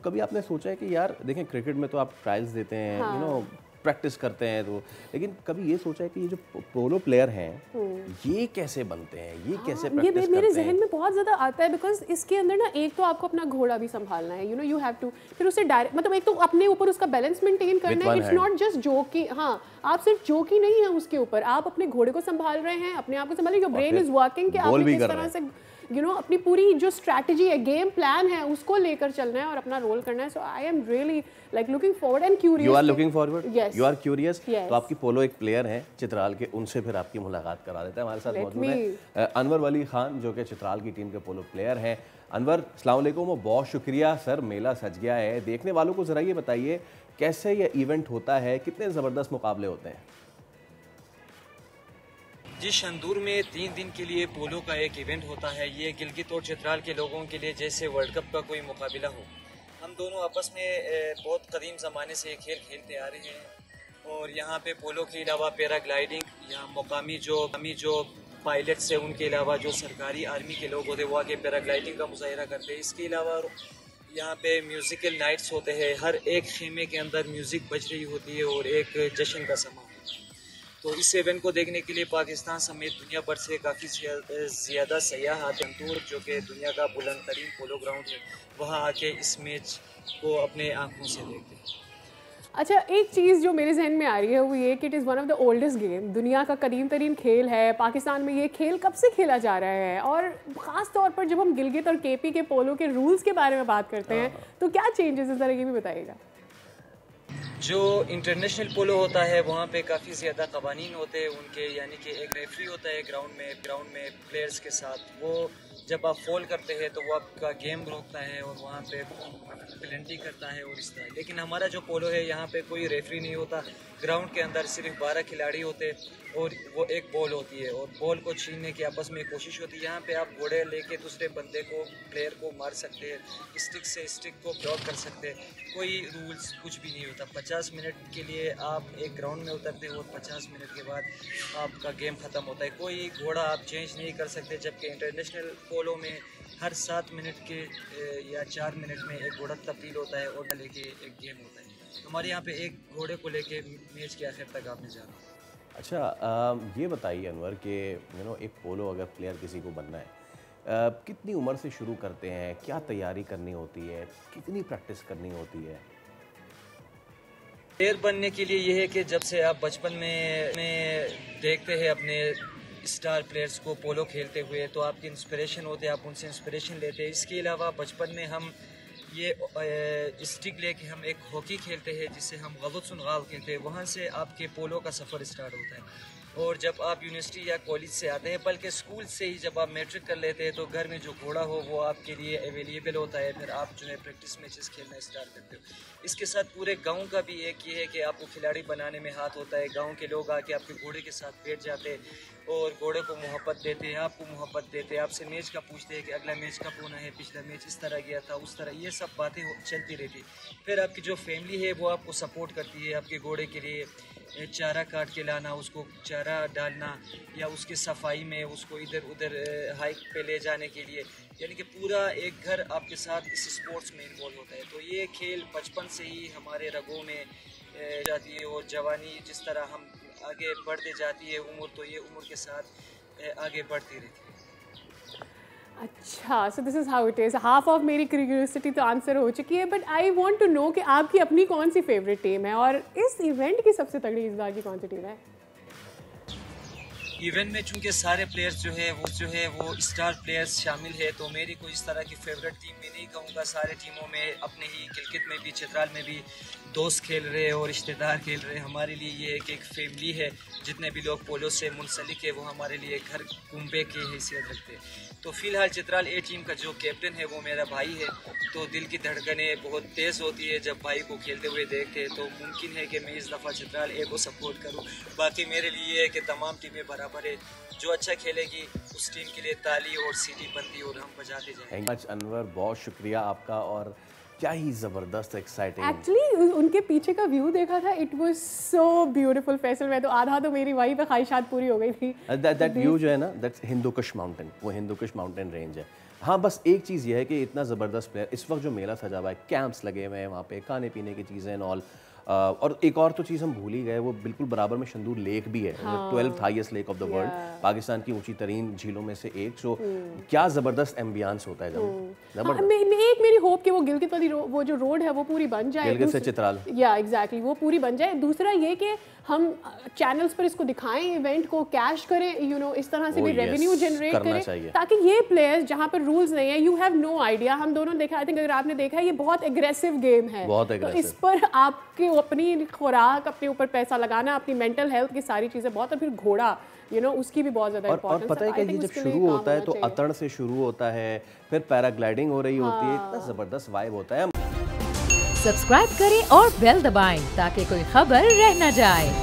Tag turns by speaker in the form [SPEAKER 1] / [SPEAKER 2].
[SPEAKER 1] कभी आपने सोचा है कि यार देखें क्रिकेट में तो आप ट्रायल्स देते हैं,
[SPEAKER 2] हाँ।
[SPEAKER 1] प्रैक्टिस करते हैं, तो लेकिन कभी ये सोचा है कि ये जो पोलो प्लेयर हैं ये कैसे बनते हैं, ये कैसे प्रैक्टिस करते हैं?
[SPEAKER 2] मेरे जहन में बहुत ज़्यादा आता है, बिकॉज इसके अंदर ना एक तो आपको अपना घोड़ा भी संभालना है, यू हैव टू, फिर उसे डायरेक्ट मतलब एक तो अपने ऊपर उसका बैलेंस मेंटेन करना है, इट्स नॉट जस्ट जोकी। हाँ, आप सिर्फ जोकी नहीं है उसके ऊपर, आप अपने घोड़े को संभाल रहे हैं, अपने आप को संभाल रहे हैं, योर ब्रेन इज वर्किंग कि आप किस तरह से अपनी पूरी जो स्ट्रैटेजी है, गेम प्लान है, उसको लेकर चलना है और अपना रोल करना है। So I am really like looking forward and curious.
[SPEAKER 1] You are looking forward,
[SPEAKER 2] you
[SPEAKER 1] are curious. तो आपकी पोलो एक प्लेयर हैं चित्राल के, उनसे फिर आपकी मुलाकात करा देते हैं। हमारे साथ मौजूद है अनवर वली खान जो कि चित्राल की टीम के पोलो प्लेयर हैं। अनवर, अस्सलाम वालेकुम। बहुत शुक्रिया सर, मेला सज गया है। देखने वालों को ज़रा ये बताइए कैसे ये इवेंट होता है, कितने ज़बरदस्त मुकाबले होते हैं?
[SPEAKER 3] जी, शंदूर में 3 दिन के लिए पोलो का एक इवेंट होता है। ये गिलगित और चित्राल के लोगों के लिए जैसे वर्ल्ड कप का कोई मुकाबला हो। हम दोनों आपस में बहुत कदीम ज़माने से खेल खेलते आ रहे हैं और यहाँ पे पोलो के अलावा पैराग्लाइडिंग, यहाँ मुकामी जो पायलट्स हैं उनके अलावा जो सरकारी आर्मी के लोग होते हैं वो आके पैराग्लाइडिंग का मुजाहरा करते हैं। इसके अलावा यहाँ पे म्यूज़िकल नाइट्स होते हैं, हर एक खेमे के अंदर म्यूज़िक बज रही होती है और एक जश्न का समा। तो इस इवेंट को देखने के लिए पाकिस्तान समेत दुनिया भर से काफ़ी ज़्यादा सयाह आते हैं, जो कि दुनिया का बुलंद तरीन पोलो ग्राउंड है, वहाँ आके इस मैच को अपने आंखों से देखते हैं।
[SPEAKER 2] अच्छा, एक चीज़ जो मेरे जहन में आ रही है वो ये कि it is one of the oldest game, दुनिया का कदीम तरीन खेल है। पाकिस्तान में ये खेल कब से खेला जा रहा है, और ख़ास तौर पर जब हम गिलगित और केपी के पोलो के रूल्स के बारे में बात करते हैं तो क्या चेंजेस इस तरह की भी बताइएगा।
[SPEAKER 3] जो इंटरनेशनल पोलो होता है वहाँ पे काफ़ी ज़्यादा कवानीन होते हैं उनके, यानी कि एक रेफरी होता है ग्राउंड में प्लेयर्स के साथ। वो जब आप फॉल करते हैं तो वो आपका गेम रोकता है और वहाँ पे पेनल्टी करता है और इस तरह। लेकिन हमारा जो पोलो है यहाँ पे कोई रेफरी नहीं होता, ग्राउंड के अंदर सिर्फ 12 खिलाड़ी होते और वो एक बॉल होती है और बॉल को छीनने की आपस में कोशिश होती है। यहाँ पे आप घोड़े लेके दूसरे बंदे को, प्लेयर को मार सकते हैं, स्टिक से स्टिक को ब्लॉक कर सकते हैं, कोई रूल्स कुछ भी नहीं होता। 50 मिनट के लिए आप एक ग्राउंड में उतरते हो और 50 मिनट के बाद आपका गेम ख़त्म होता है। कोई घोड़ा आप चेंज नहीं कर सकते, जबकि इंटरनेशनल पोलो में हर 7 मिनट के या 4 मिनट में एक घोड़ा तब्दील होता है और लेके एक गेम होता है। हमारे यहाँ पे एक घोड़े को लेके मैच के आखिर तक आपने जाना।
[SPEAKER 1] अच्छा, ये बताइए अनवर कि एक पोलो अगर प्लेयर किसी को बनना है कितनी उम्र से शुरू करते हैं, क्या तैयारी करनी होती है, कितनी प्रैक्टिस करनी होती है?
[SPEAKER 3] प्लेयर बनने के लिए ये है कि जब से आप बचपन में देखते हैं अपने स्टार प्लेयर्स को पोलो खेलते हुए तो आपकी इंस्पिरेशन होते हैं, आप उनसे इंस्पिरेशन लेते हैं। इसके अलावा बचपन में हम ये स्टिक लेके हम एक हॉकी खेलते हैं जिसे हम गलत सुनगाल कहते हैं, वहाँ से आपके पोलो का सफ़र स्टार्ट होता है। और जब आप यूनिवर्सिटी या कॉलेज से आते हैं, बल्कि स्कूल से ही जब आप मैट्रिक कर लेते हैं तो घर में जो घोड़ा हो वो आपके लिए अवेलेबल होता है, फिर आप जो है प्रैक्टिस मैचेस खेलना स्टार्ट करते हो। इसके साथ पूरे गांव का भी एक ये है कि आपको खिलाड़ी बनाने में हाथ होता है। गांव के लोग आके आपके घोड़े के साथ बैठ जाते हैं और घोड़े को मोहब्बत देते हैं, आपको मोहब्बत देते हैं, आपसे मैच का पूछते हैं कि अगला मैच कब होना है, पिछला मैच इस तरह गया था, उस तरह, ये सब बातें चलती रहती। फिर आपकी जो फैमिली है वो आपको सपोर्ट करती है, आपके घोड़े के लिए चारा काट के लाना, उसको चारा डालना या उसकी सफाई में उसको इधर उधर हाइक पे ले जाने के लिए, यानी कि पूरा एक घर आपके साथ इस स्पोर्ट्स में इन्वॉल्व होता है। तो ये खेल बचपन से ही हमारे रगों में जाती है और जवानी जिस तरह हम आगे बढ़ते जाती है उम्र, तो ये उम्र के साथ आगे बढ़ती रहती है।
[SPEAKER 2] अच्छा, so this is how it is. Half of मेरी क्यूरियोसिटी तो आंसर हो चुकी है, but I want to know कि आपकी अपनी कौन सी फेवरेट टीम है और इस इवेंट की सबसे तगड़ी इस बार की कौन सी टीम है?
[SPEAKER 3] इवेंट में चूंकि सारे प्लेयर्स जो है वो स्टार प्लेयर्स शामिल है, तो मेरी कोई इस तरह की फेवरेट टीम में नहीं कहूँगा। सारे टीमों में अपने ही गिलगित में भी, चित्राल में भी दोस्त खेल रहे हैं और रिश्तेदार खेल रहे हैं। हमारे लिए ये एक फैमिली है, जितने भी लोग पोलो से मुंसलिक है वो हमारे लिए घर कुंबे की हैसियत रखते हैं। तो फ़िलहाल चित्राल ए टीम का जो कैप्टन है वो मेरा भाई है, तो दिल की धड़कनें बहुत तेज़ होती है जब भाई को खेलते हुए देखते हैं। तो मुमकिन है कि मैं इस दफ़ा चित्राल ए को सपोर्ट करूं। बाकी मेरे लिए है कि तमाम टीमें बराबर है, जो अच्छा खेलेगी उस टीम के लिए ताली और सीटी बंदी और हम बजाते जाएंगे।
[SPEAKER 1] अनवर, बहुत शुक्रिया आपका, और क्या ही ज़बरदस्त एक्साइटिंग।
[SPEAKER 2] एक्चुअली उनके पीछे का व्यू देखा था, it was so beautiful Faisal में, तो आधा तो मेरी वहीं पे ख्वाहिशात पूरी हो गई थी।
[SPEAKER 1] दैट व्यू जो है ना, दैट्स हिंदू कुश माउंटेन, वो हिंदू कुश माउंटेन रेंज है। हाँ, बस एक चीज़ ये है कि इतना ज़बरदस्त प्लेयर, इस वक्त जो मेला सजा हुआ है, कैंप्स लगे हुए हैं वहाँ पे, खाने पीने की चीज़ें एंड ऑल, और एक और तो चीज़ हम भूल ही गए, वो बिल्कुल बराबर में शंदूर लेक भी है, 12th highest lake of the world, Pakistan की ऊंची तरीन झीलों में से एक। सो क्या ज़बरदस्त एम्बियंस होता है जब
[SPEAKER 2] एक मेरी होप कि वो गिलगित वाली वो जो रोड है वो पूरी बन जाए,
[SPEAKER 1] गिलगित से चित्राल,
[SPEAKER 2] या एग्जैक्टली वो पूरी बन जाए। दूसरा ये कि हम चैनल्स पर इसको दिखाएं, इवेंट को कैश करें, यू नो, इस तरह से भी रेवेन्यू जनरेट करें, ताकि ये प्लेयर्स जहाँ पर रूल्स नहीं है, यू हैव नो आइडिया। हम दोनों देखा, आई थिंक अगर आपने देखा है, ये बहुत एग्रेसिव गेम है, तो इस पर आपके अपनी खुराक, अपने ऊपर पैसा लगाना, अपनी मेंटल हेल्थ की सारी चीज़ें बहुत, और फिर घोड़ा यू नो उसकी भी बहुत ज़्यादा इंपॉर्टेंस है।
[SPEAKER 1] और पता है कि ये जब शुरू होता है तो अतड़ से शुरू होता है, फिर पैराग्लाइडिंग हो रही होती है, इतना ज़बरदस्त वाइब होता है।
[SPEAKER 4] सब्सक्राइब करें और बेल दबाएं ताकि कोई खबर रह न जाए।